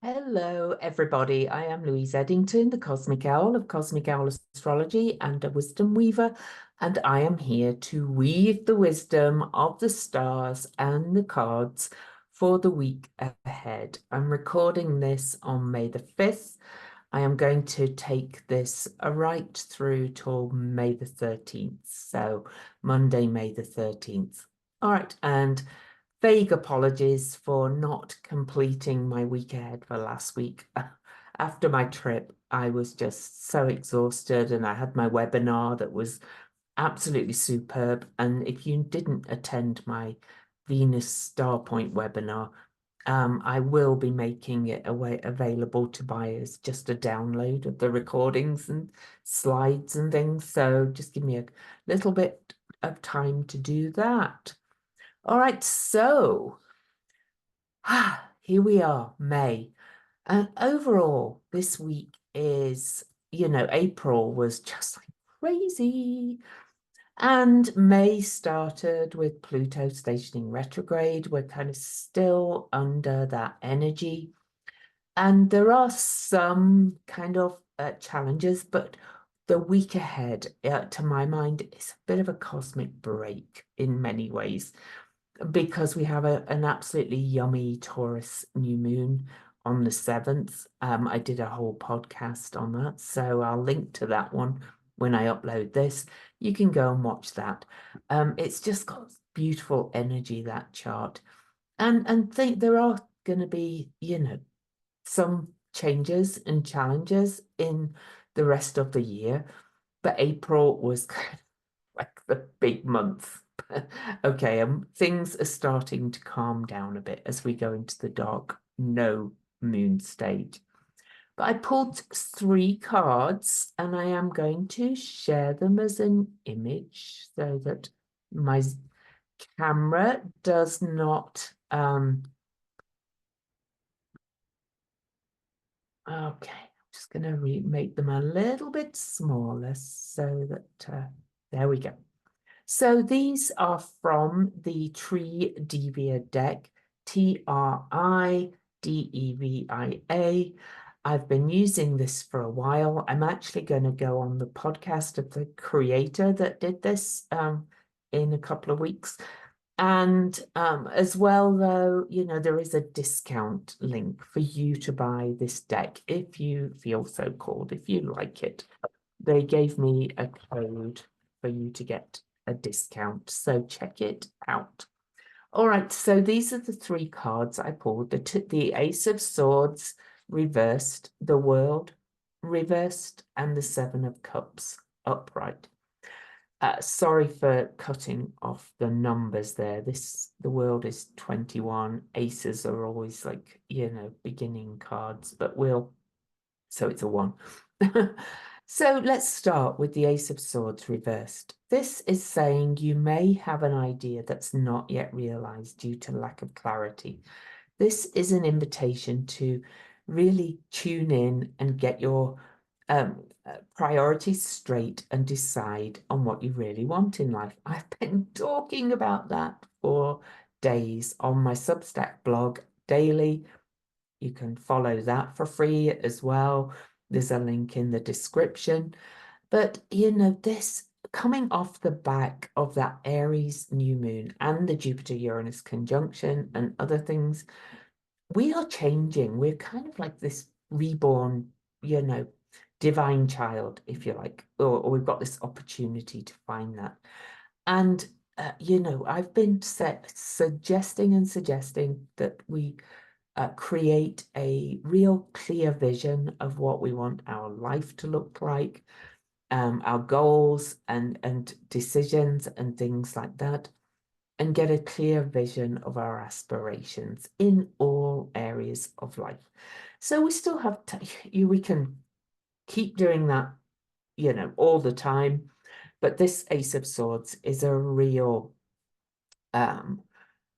Hello, everybody. I am Louise Eddington, the Cosmic Owl of Cosmic Owl Astrology and a Wisdom Weaver, and I am here to weave the wisdom of the stars and the cards for the week ahead. I'm recording this on May the 5th. I am going to take this right through till May the 13th, so Monday, May the 13th. All right, and vague apologies for not completing my week ahead for last week. After my trip, I was just so exhausted and I had my webinar that was absolutely superb. And if you didn't attend my Venus Star Point webinar, I will be making it available to buyers, just a download of the recordings and slides and things. So just give me a little bit of time to do that. All right, so here we are, May. And overall, this week is, April was just like crazy. And May started with Pluto stationing retrograde. We're kind of still under that energy. And there are some kind of challenges, but the week ahead, to my mind, is a bit of a cosmic break in many ways because we have an absolutely yummy Taurus new moon on the 7th. I did a whole podcast on that, so I'll link to that one when I upload this. You can go and watch that. It's just got beautiful energy, that chart. And think there are going to be, some changes and challenges in the rest of the year. But April was kind of like the big month. Okay, things are starting to calm down a bit as we go into the dark no moon stage. But I pulled 3 cards and I am going to share them as an image so that my camera does not okay, I'm just going to make them a little bit smaller so that there we go. So these are from the Tree Devia deck, Tridevia. I've been using this for a while. I'm actually going to go on the podcast of the creator that did this in a couple of weeks. And as well, though, there is a discount link for you to buy this deck if you feel so called, if you like it. They gave me a code for you to get a discount, so check it out. All right, so these are the 3 cards I pulled. The Ace of Swords reversed, the World reversed, and the 7 of Cups upright. Sorry for cutting off the numbers there. The World is 21. Aces are always like, beginning cards, but so it's a 1. So let's start with the Ace of Swords reversed. This is saying you may have an idea that's not yet realized due to lack of clarity. This is an invitation to really tune in and get your priorities straight and decide on what you really want in life. I've been talking about that for days on my Substack blog daily. You can follow that for free as well. There's a link in the description. But, this coming off the back of that Aries new moon and the Jupiter-Uranus conjunction and other things, we are changing. We're kind of like this reborn, divine child, if you like, or we've got this opportunity to find that. And, I've been suggesting that we create a real clear vision of what we want our life to look like, our goals and decisions and things like that, and get a clear vision of our aspirations in all areas of life. So we still have we can keep doing that, all the time, but this Ace of Swords is a real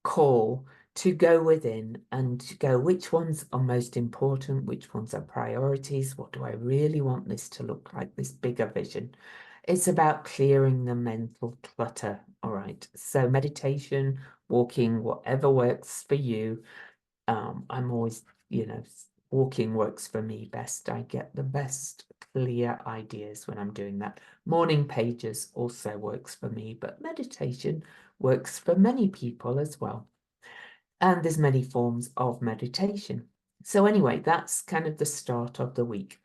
call to go within and to go, which ones are most important, which ones are priorities, what do I really want this to look like, this bigger vision. It's about clearing the mental clutter. All right, so meditation, walking, whatever works for you. I'm always Walking works for me best. I get the best clear ideas when I'm doing that. Morning pages also works for me, but meditation works for many people as well. And there's many forms of meditation. So anyway, that's kind of the start of the week.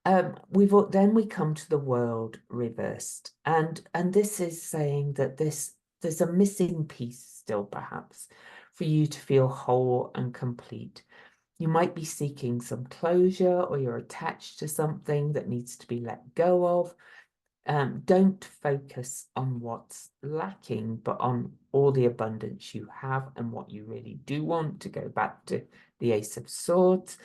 Then we come to the world reversed, and this is saying that there's a missing piece still, perhaps, for you to feel whole and complete. You might be seeking some closure, or you're attached to something that needs to be let go of. Don't focus on what's lacking, but on all the abundance you have and what you really do want, to go back to the Ace of Swords,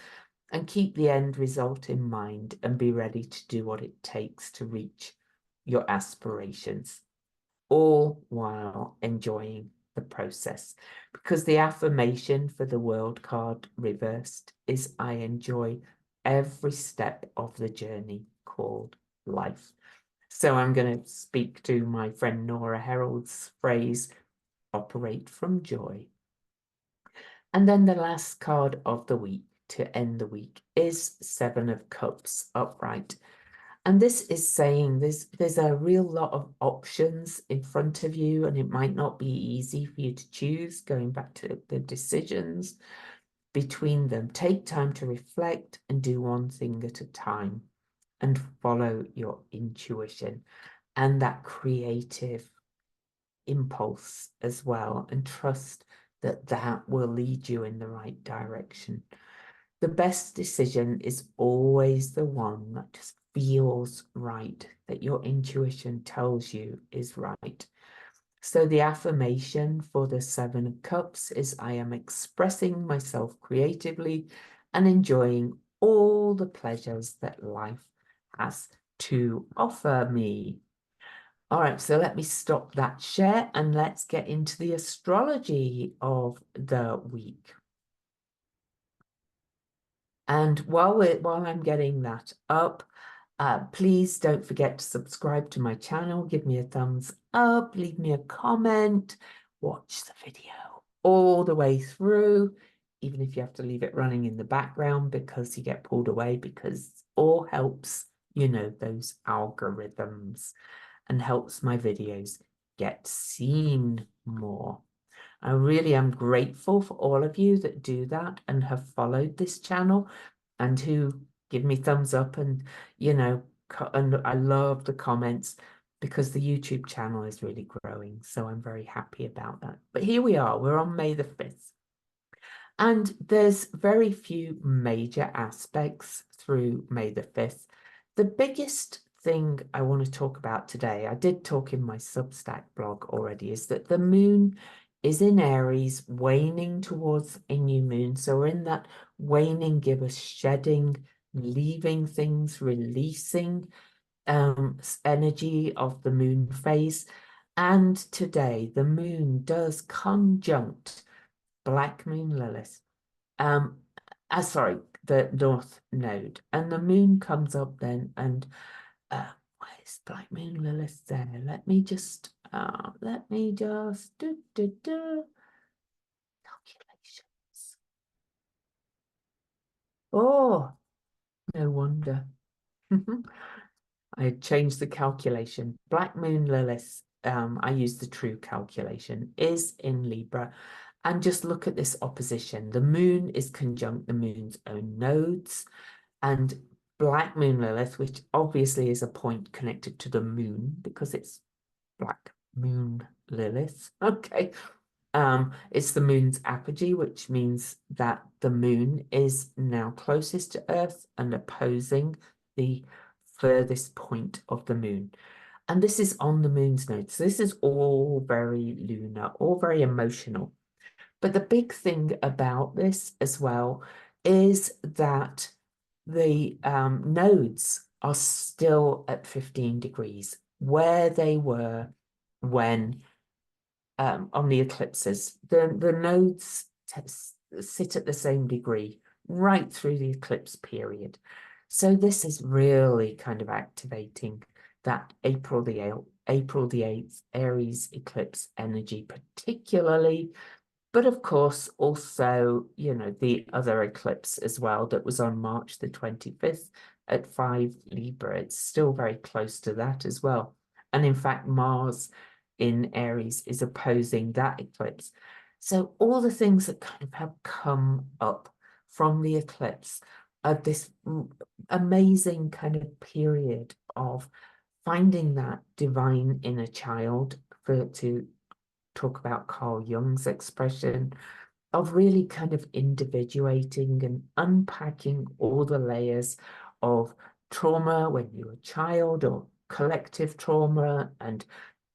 and keep the end result in mind and be ready to do what it takes to reach your aspirations, all while enjoying the process. Because the affirmation for the world card reversed is I enjoy every step of the journey called life. So I'm going to speak to my friend Nora Herald's phrase, operate from joy. And then the last card of the week to end the week is Seven of Cups upright. And this is saying there's a real lot of options in front of you, and it might not be easy for you to choose, going back to the decisions between them. Take time to reflect and do one thing at a time, and follow your intuition and that creative impulse as well, and trust that that will lead you in the right direction. The best decision is always the one that just feels right, that your intuition tells you is right. So the affirmation for the Seven of Cups is I am expressing myself creatively and enjoying all the pleasures that life has to offer me. All right, so let me stop that share and let's get into the astrology of the week. And while I'm getting that up, please don't forget to subscribe to my channel, give me a thumbs up, leave me a comment, watch the video all the way through, even if you have to leave it running in the background because you get pulled away, because all helps, you know, those algorithms, and helps my videos get seen more. I really am grateful for all of you that do that and have followed this channel and who give me thumbs up, and, you know, and I love the comments because the YouTube channel is really growing. So I'm very happy about that. But here we are, we're on May the 5th. And there's very few major aspects through May the 5th. The biggest thing I want to talk about today, I did talk in my Substack blog already, is that the moon is in Aries, waning towards a new moon. So we're in that waning, give us shedding, leaving things, releasing energy of the moon phase. And today the moon does conjunct Black Moon Lilith. Sorry, the North Node. And the moon comes up then, and where's Black Moon Lilith there? Let me just calculations. Oh, no wonder. I changed the calculation. Black Moon Lilith, I used the true calculation, is in Libra. And just look at this opposition. The moon is conjunct the moon's own nodes, and Black Moon Lilith, which obviously is a point connected to the moon because it's Black Moon Lilith. Okay. It's the moon's apogee, which means that the moon is now closest to Earth and opposing the furthest point of the moon. And this is on the moon's node. So this is all very lunar, all very emotional. But the big thing about this as well is that the nodes are still at 15 degrees, where they were when on the eclipses. The nodes sit at the same degree right through the eclipse period. So this is really kind of activating that April the 8th Aries eclipse energy particularly, But of course, also, the other eclipse as well that was on March the 25th at 5 Libra. It's still very close to that as well. And in fact, Mars in Aries is opposing that eclipse. So all the things that kind of have come up from the eclipse are this amazing kind of period of finding that divine inner child, to talk about Carl Jung's expression, of really kind of individuating and unpacking all the layers of trauma when you were a child, or collective trauma, and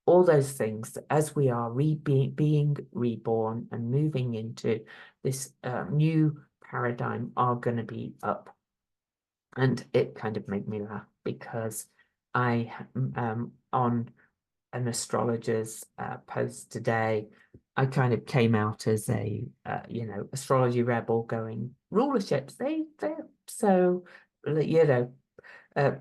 all those things as we are being reborn and moving into this new paradigm are going to be up. And it kind of made me laugh because I on an astrologer's post today, I kind of came out as a astrology rebel, going, rulerships, they're so uh,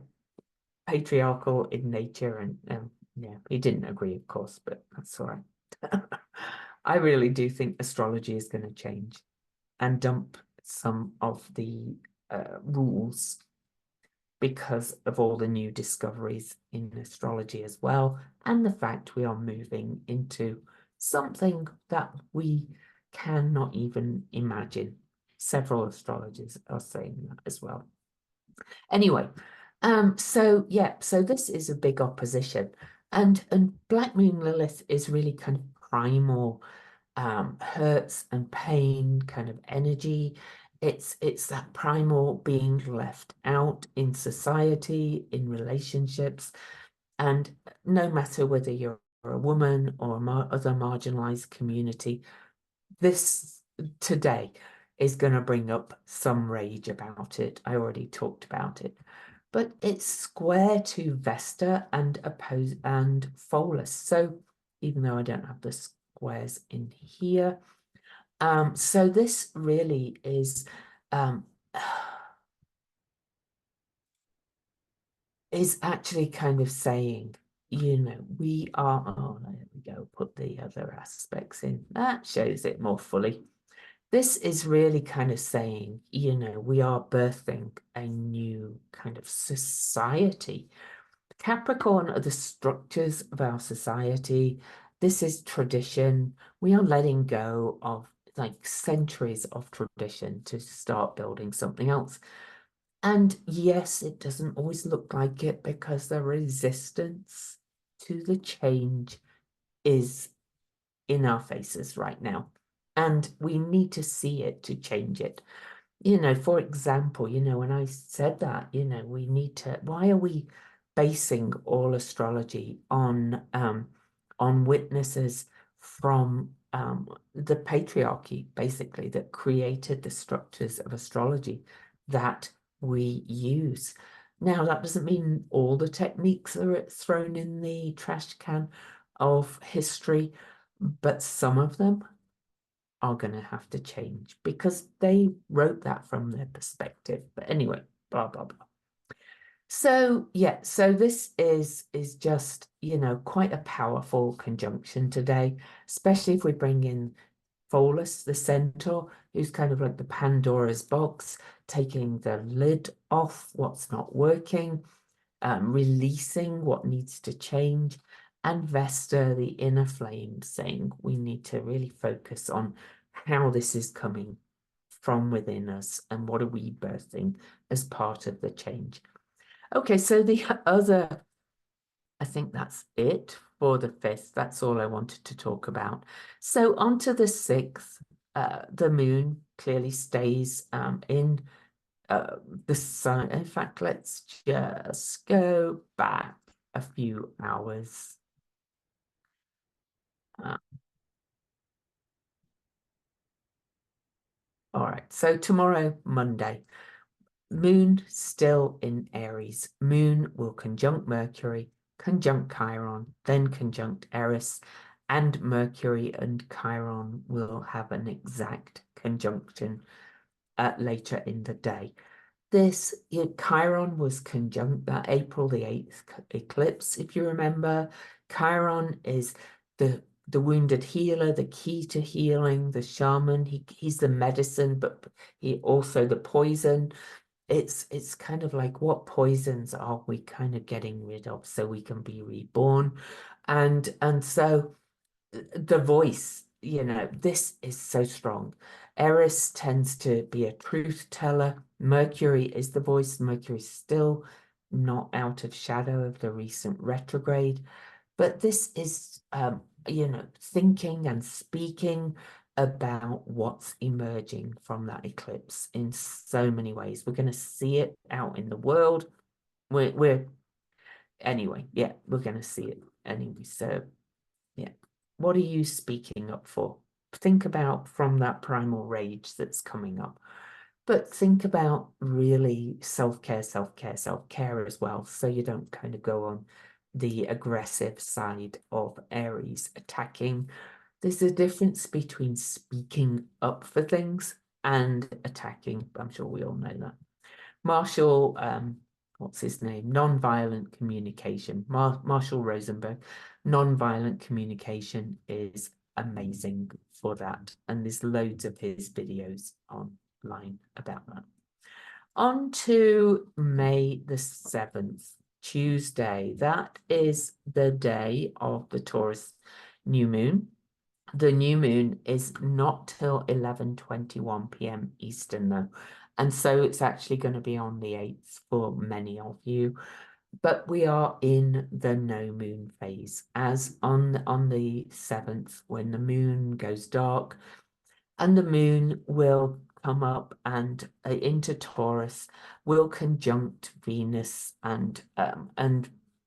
patriarchal in nature. And yeah, he didn't agree, of course, but that's all right. I really do think astrology is going to change and dump some of the rules because of all the new discoveries in astrology as well, and the fact we are moving into something that we cannot even imagine. Several astrologers are saying that as well. Anyway, so yeah, so this is a big opposition, and Black Moon Lilith is really kind of primal, hurts and pain kind of energy. It's that primal being left out in society, in relationships, and no matter whether you're a woman or other marginalized community, this today is going to bring up some rage about it. I already talked about it, but it's square to Vesta and oppose and Pholus. So even though I don't have the squares in here, so this really is is actually kind of saying, we are, oh, there we go, put the other aspects in. That shows it more fully. This is really kind of saying, we are birthing a new kind of society. Capricorn are the structures of our society. This is tradition. We are letting go of like centuries of tradition to start building something else. And yes, it doesn't always look like it because the resistance to the change is in our faces right now. And we need to see it to change it. For example, when I said that, we need to, why are we basing all astrology on witnesses from the patriarchy, basically, that created the structures of astrology that we use? Now, that doesn't mean all the techniques are thrown in the trash can of history, but some of them are going to have to change because they wrote that from their perspective. But anyway, blah, blah, blah. So yeah, so this is just, quite a powerful conjunction today, especially if we bring in Pholus, the centaur, who's kind of like the Pandora's box, taking the lid off what's not working, releasing what needs to change, and Vesta, the inner flame, saying we need to really focus on how this is coming from within us and what are we birthing as part of the change. Okay, so the other, I think that's it for the 5th. That's all I wanted to talk about. So on to the 6th, the moon clearly stays in the sun. In fact, let's just go back a few hours. All right, so tomorrow, Monday, moon still in Aries. Moon will conjunct Mercury, conjunct Chiron, then conjunct Eris, and Mercury and Chiron will have an exact conjunction later in the day. This Chiron was conjunct that April the 8th eclipse, if you remember. Chiron is the the wounded healer, the key to healing, the shaman. He's the medicine, but he also the poison. It's kind of like, what poisons are we kind of getting rid of so we can be reborn? And so the voice, this is so strong. Eris tends to be a truth teller. Mercury is the voice. Mercury's still not out of shadow of the recent retrograde. But this is, thinking and speaking about what's emerging from that eclipse in so many ways. We're going to see it out in the world. Anyway, yeah, we're going to see it anyway. So, yeah, what are you speaking up for? Think about from that primal rage that's coming up. But think about really self-care, self-care, self-care as well, so you don't kind of go on the aggressive side of Aries attacking. There's a difference between speaking up for things and attacking. I'm sure we all know that. Marshall, what's his name? Nonviolent communication. Marshall Rosenberg. Nonviolent communication is amazing for that. And there's loads of his videos online about that. On to May the 7th, Tuesday. That is the day of the Taurus new moon. The new moon is not till 11:21 p.m. Eastern, though. And so it's actually going to be on the 8th for many of you. But we are in the no moon phase, as on the 7th, when the moon goes dark, and the moon will come up and into Taurus, will conjunct Venus and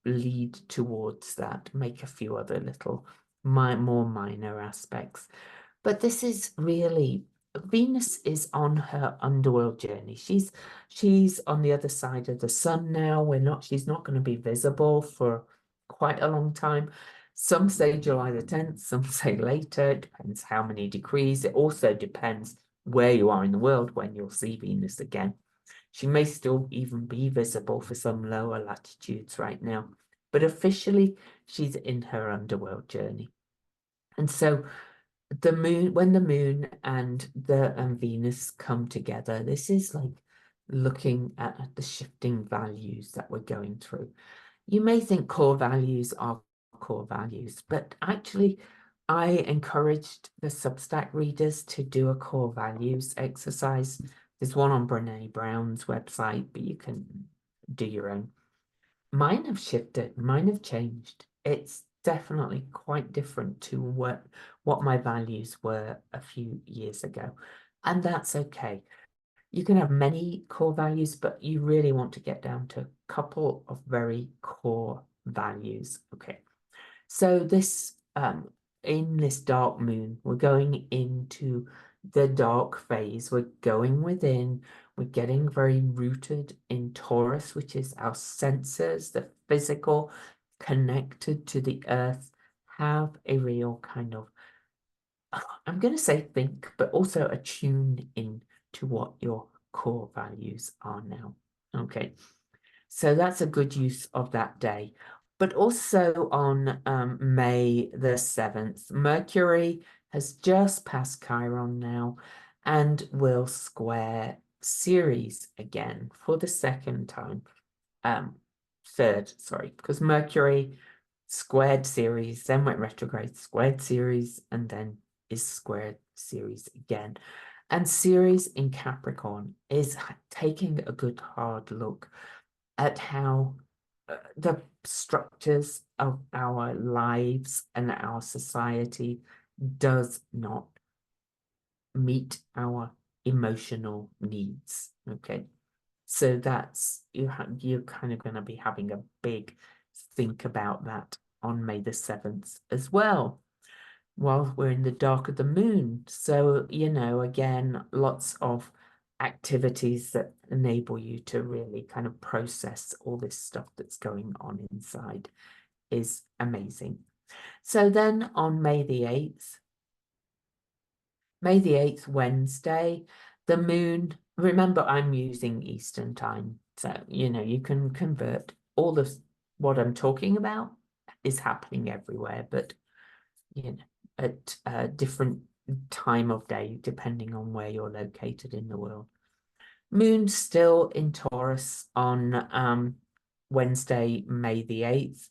lead towards that, make a few other little more minor aspects. But this is really, Venus is on her underworld journey. She's on the other side of the sun now. She's not going to be visible for quite a long time. Some say July the 10th, some say later. It depends how many degrees. It also depends where you are in the world when you'll see Venus again. She may still even be visible for some lower latitudes right now, but officially she's in her underworld journey. And so the moon, when the moon and the Venus come together, this is like looking at the shifting values that we're going through. You may think core values are core values, but actually I encouraged the Substack readers to do a core values exercise. There's one on Brene Brown's website, but you can do your own. Mine have shifted, mine have changed. It's definitely quite different to what my values were a few years ago. And that's okay. You can have many core values, but you really want to get down to a couple of very core values. Okay. So this in this dark moon, we're going into the dark phase. We're going within. We're getting very rooted in Taurus, which is our senses, the physical, connected to the earth, have a real kind of, I'm going to say think, but also attune in to what your core values are now. Okay. So that's a good use of that day. But also on May the 7th, Mercury has just passed Chiron now and will square Ceres again for the second time. Third, sorry, because Mercury squared Ceres, then went retrograde, squared Ceres, and then is squared Ceres again. And Ceres in Capricorn is taking a good hard look at how the structures of our lives and our society does not meet our emotional needs. Okay, so that's you're kind of going to be having a big think about that on May the 7th as well, while we're in the dark of the moon. So, again, lots of activities that enable you to really kind of process all this stuff that's going on inside is amazing. So then on May the 8th, Wednesday, the moon, remember I'm using Eastern time, so, you can convert. All of what I'm talking about is happening everywhere, but, at a different time of day, depending on where you're located in the world. Moon's still in Taurus on Wednesday, May the 8th.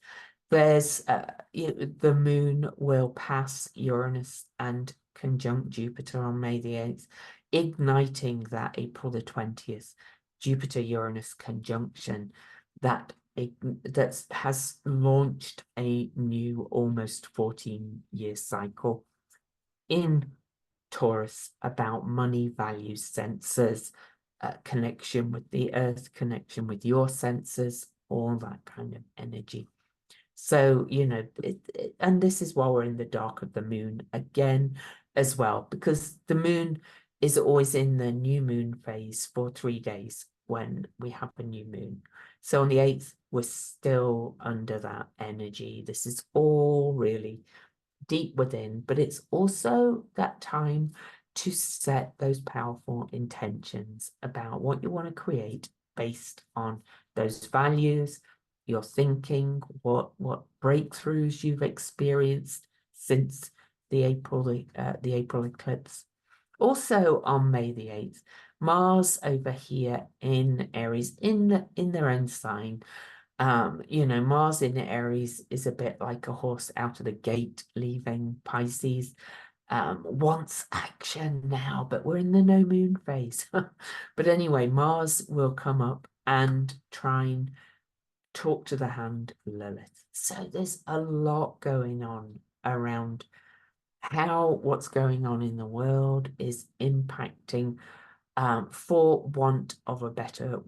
The moon will pass Uranus and conjunct Jupiter on May the 8th, igniting that April the 20th Jupiter-Uranus conjunction that has launched a new almost 14-year cycle in Taurus about money, values, senses, connection with the earth, connection with your senses, all that kind of energy. So, and this is while we're in the dark of the moon again as well, because the moon is always in the new moon phase for 3 days when we have a new moon. So on the 8th, we're still under that energy. This is all really deep within, but it's also that time to set those powerful intentions about what you want to create based on those values, your thinking, what breakthroughs you've experienced since the April eclipse. Also on May the 8th, Mars over here in Aries, in their own sign. Mars in Aries is a bit like a horse out of the gate leaving Pisces. Wants action now, but we're in the no moon phase. But anyway, Mars will come up and try and talk to the hand Lilith. So there's a lot going on around how what's going on in the world is impacting, for want of a better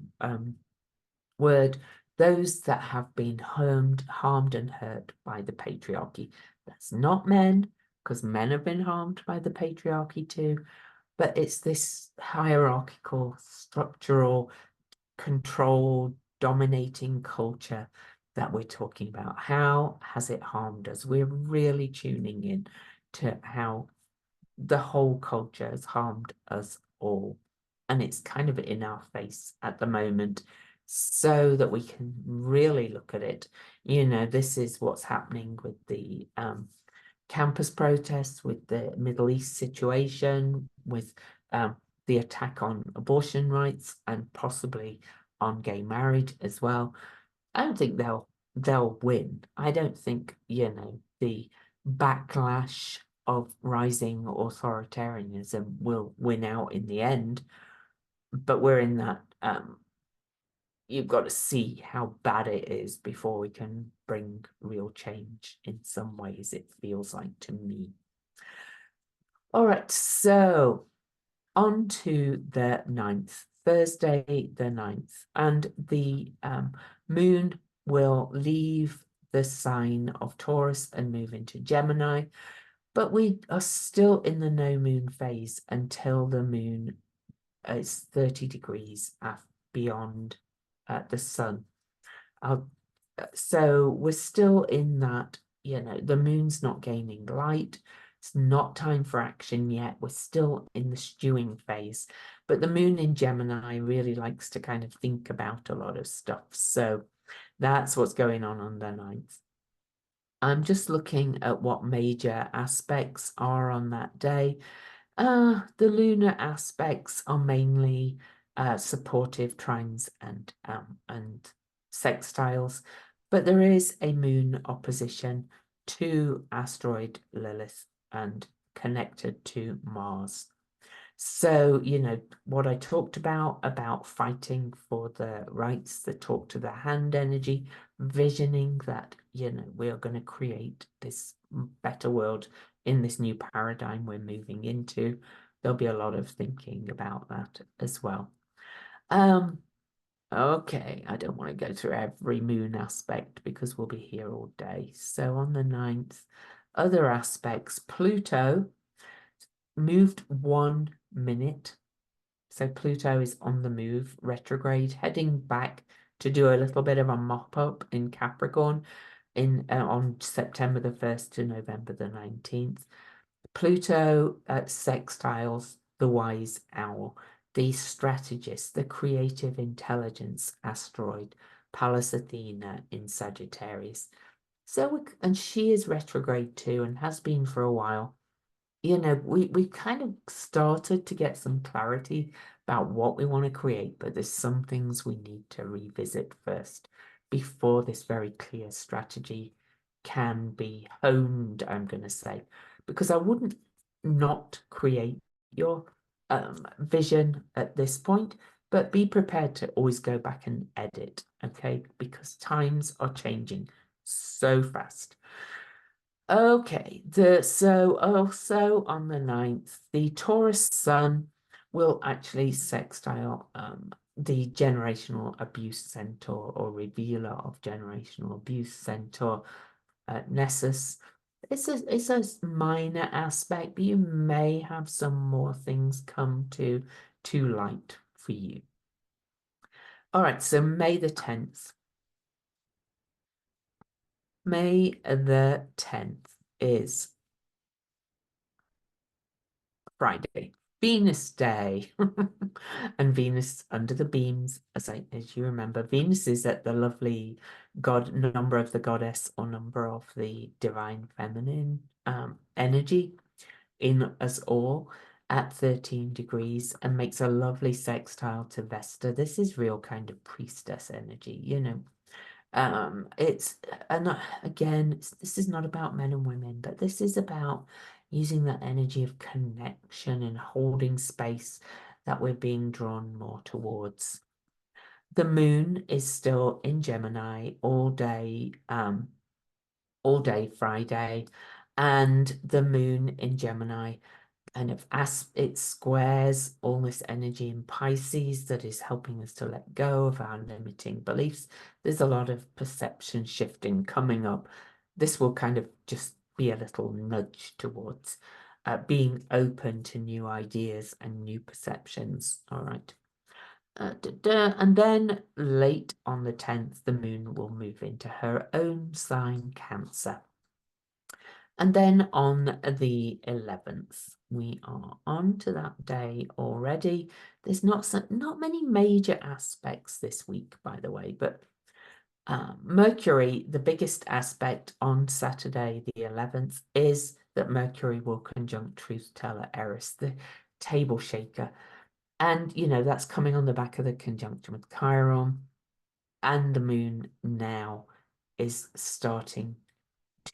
word, those that have been harmed and hurt by the patriarchy. That's not men, because men have been harmed by the patriarchy too, but it's this hierarchical, structural, control, dominating culture that we're talking about. How has it harmed us? We're really tuning in to how the whole culture has harmed us all. And it's kind of in our face at the moment, so that we can really look at it. This is what's happening with the campus protests, with the Middle East situation, with the attack on abortion rights, and possibly on gay marriage as well. I don't think they'll win. I don't think, the backlash of rising authoritarianism will win out in the end. But we're in that, you've got to see how bad it is before we can bring real change in some ways, it feels like to me. All right, so on to the 9th, Thursday the 9th, and the moon will leave the sign of Taurus and move into Gemini, but we are still in the no moon phase until the moon is 30 degrees beyond the sun. So we're still in that, the moon's not gaining light. It's not time for action yet. We're still in the stewing phase, but the moon in Gemini really likes to kind of think about a lot of stuff. So that's what's going on the 9th. I'm just looking at what major aspects are on that day. The lunar aspects are mainly supportive trines and sextiles, but there is a moon opposition to asteroid Lilith and connected to Mars. So, what I talked about fighting for the rights that talk to the hand energy, visioning that, we are going to create this better world in this new paradigm we're moving into. There'll be a lot of thinking about that as well. Okay, I don't want to go through every moon aspect because we'll be here all day. So on the 9th, other aspects, Pluto moved 1 minute. So Pluto is on the move, retrograde, heading back to do a little bit of a mop-up in Capricorn on September the 1st to November the 19th. Pluto sextiles the wise owl, the strategist, the creative intelligence asteroid, Pallas Athena in Sagittarius. And she is retrograde too and has been for a while. You know, we kind of started to get some clarity about what we want to create, but there's some things we need to revisit first before this very clear strategy can be honed, I'm going to say. Because I wouldn't not create your vision at this point, but be prepared to always go back and edit, okay? Because times are changing so fast. Okay, so also on the 9th, the Taurus Sun will actually sextile the generational abuse centaur or revealer of generational abuse centaur Nessus. It's a minor aspect, but you may have some more things come to light for you. All right, so May the 10th. May the 10th is Friday, Venus Day. And Venus under the beams, as you remember, Venus is at the lovely number of the goddess or number of the divine feminine energy in us all at 13 degrees and makes a lovely sextile to Vesta. This is real kind of priestess energy, you know. It's and again, this is not about men and women, but this is about using that energy of connection and holding space that we're being drawn more towards. The moon is still in Gemini all day Friday, and the moon in Gemini kind of as it squares all this energy in Pisces that is helping us to let go of our limiting beliefs. There's a lot of perception shifting coming up. This will kind of just be a little nudge towards being open to new ideas and new perceptions. All right. And then late on the 10th, the moon will move into her own sign, Cancer. And then on the 11th, we are on to that day already. There's not many major aspects this week, by the way, but Mercury, the biggest aspect on Saturday, the 11th, is that Mercury will conjunct Truth Teller Eris, the table shaker. And, you know, that's coming on the back of the conjunction with Chiron. And the moon now is starting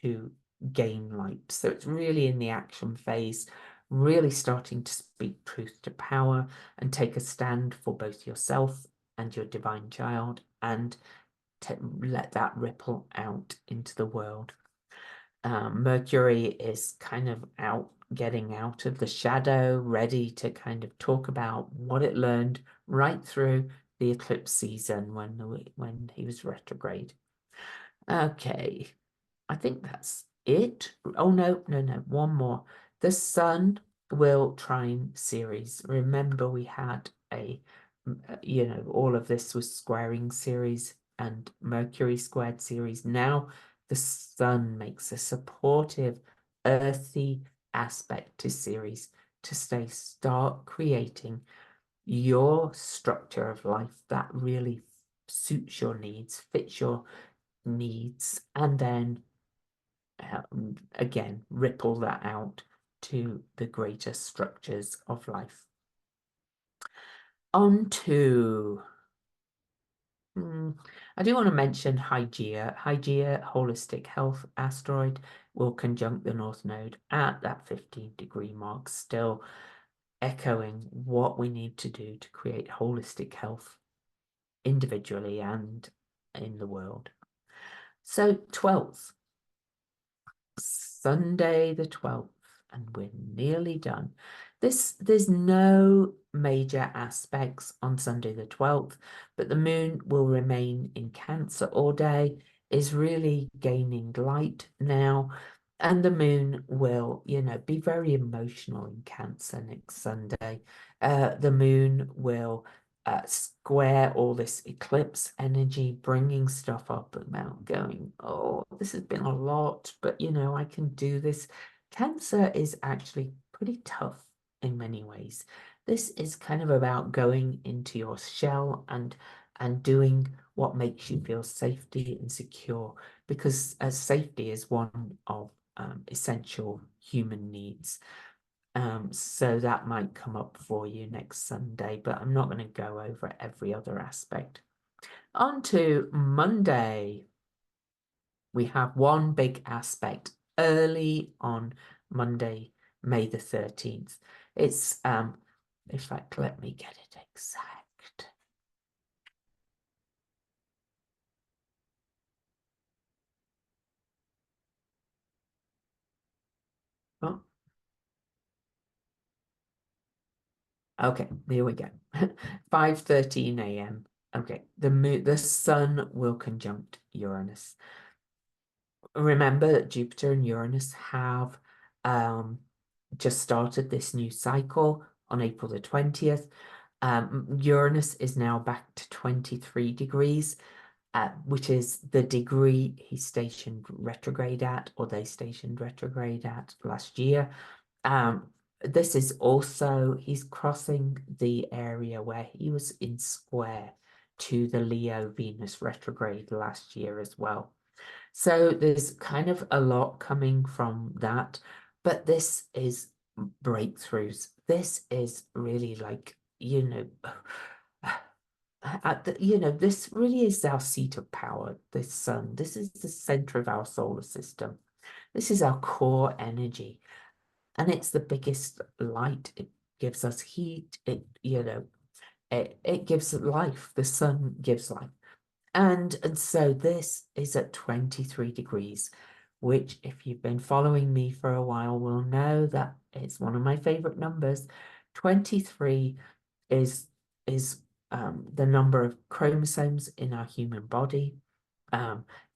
to gain light. So it's really in the action phase, really starting to speak truth to power and take a stand for both yourself and your divine child and to let that ripple out into the world. Mercury is kind of getting out of the shadow, ready to kind of talk about what it learned right through the eclipse season when he was retrograde. Okay, I think that's it. Oh, no, one more. The Sun will trine Ceres. Remember, we had you know, all of this was squaring Ceres and Mercury squared Ceres. Now the Sun makes a supportive, earthy aspect to Ceres to start creating your structure of life that really suits your needs, fits your needs, and then again, ripple that out to the greater structures of life. On to, I do want to mention Hygeia. Hygeia, holistic health asteroid, will conjunct the North Node at that 15-degree mark, still echoing what we need to do to create holistic health individually and in the world. So 12th. Sunday the 12th, and we're nearly done. There's no major aspects on Sunday the 12th, but the moon will remain in Cancer all day, is really gaining light now, and the moon will, you know, be very emotional in Cancer next Sunday. The moon will square all this eclipse energy, bringing stuff up about going, oh, this has been a lot, but you know, I can do this. Cancer is actually pretty tough in many ways. This is kind of about going into your shell and doing what makes you feel safety and secure, because safety is one of essential human needs. So that might come up for you next Sunday, but I'm not going to go over every other aspect. On to Monday. We have one big aspect early on Monday, May the 13th. It's, in fact, let me get it exact. Oh, okay, here we go. 5:13 a.m. Okay, the sun will conjunct Uranus. Remember that Jupiter and Uranus have just started this new cycle on April the 20th. Uranus is now back to 23 degrees, which is the degree he stationed retrograde at, or they stationed retrograde at last year. This is also, he's crossing the area where he was in square to the Leo Venus retrograde last year as well. So there's kind of a lot coming from that, but this is breakthroughs. This is really like, this really is our seat of power, this sun. This is the center of our solar system. This is our core energy, and it's the biggest light. It gives us heat. It gives life. The sun gives life. And so this is at 23 degrees, which if you've been following me for a while will know that it's one of my favorite numbers. 23 is the number of chromosomes in our human body.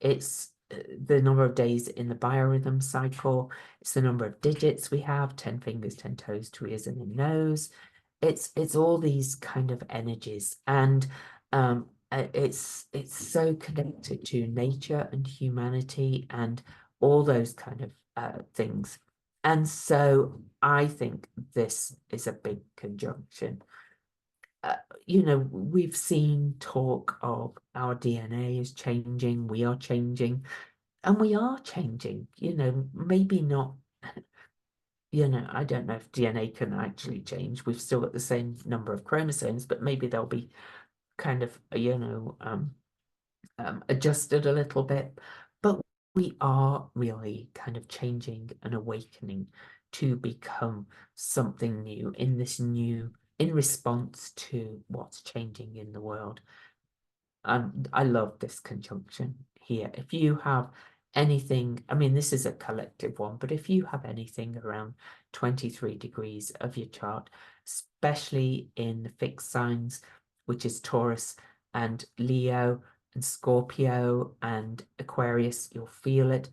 It's the number of days in the biorhythm cycle. It's the number of digits we have, 10 fingers, 10 toes, 2 ears and a nose. It's all these kind of energies, and it's so connected to nature and humanity and all those kind of things. And so I think this is a big conjunction. We've seen talk of our DNA is changing, we are changing, and we are changing, maybe not, I don't know if DNA can actually change. We've still got the same number of chromosomes, but maybe they'll be kind of, adjusted a little bit. But we are really kind of changing and awakening to become something new in response to what's changing in the world. I love this conjunction here. If you have anything, I mean, this is a collective one, but if you have anything around 23 degrees of your chart, especially in the fixed signs, which is Taurus and Leo and Scorpio and Aquarius, you'll feel it.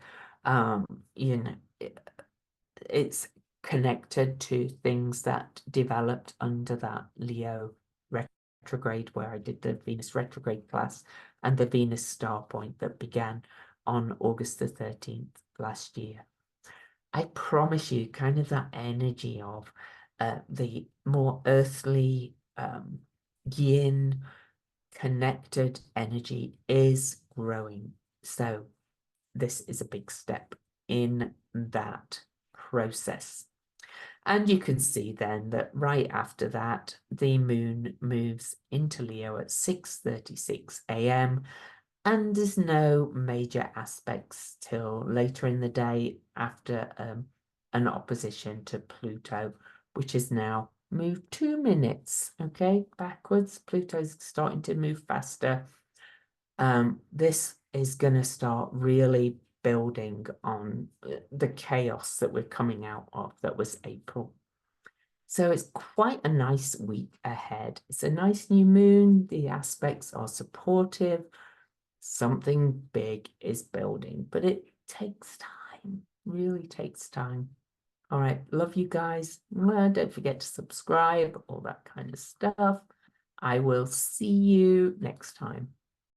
It's connected to things that developed under that Leo retrograde, where I did the Venus retrograde class, and the Venus star point that began on August the 13th last year. I promise you, kind of that energy of the more earthly, yin connected energy is growing. So this is a big step in that process. And you can see then that right after that, the moon moves into Leo at 6:36 a.m. and there's no major aspects till later in the day after an opposition to Pluto, which is now moved 2 minutes, okay, backwards. Pluto's starting to move faster. This is going to start really building on the chaos that we're coming out of that was April. So it's quite a nice week ahead. It's a nice new moon. The aspects are supportive. Something big is building, but it takes time, really takes time. All right, love you guys. Don't forget to subscribe, all that kind of stuff. I will see you next time.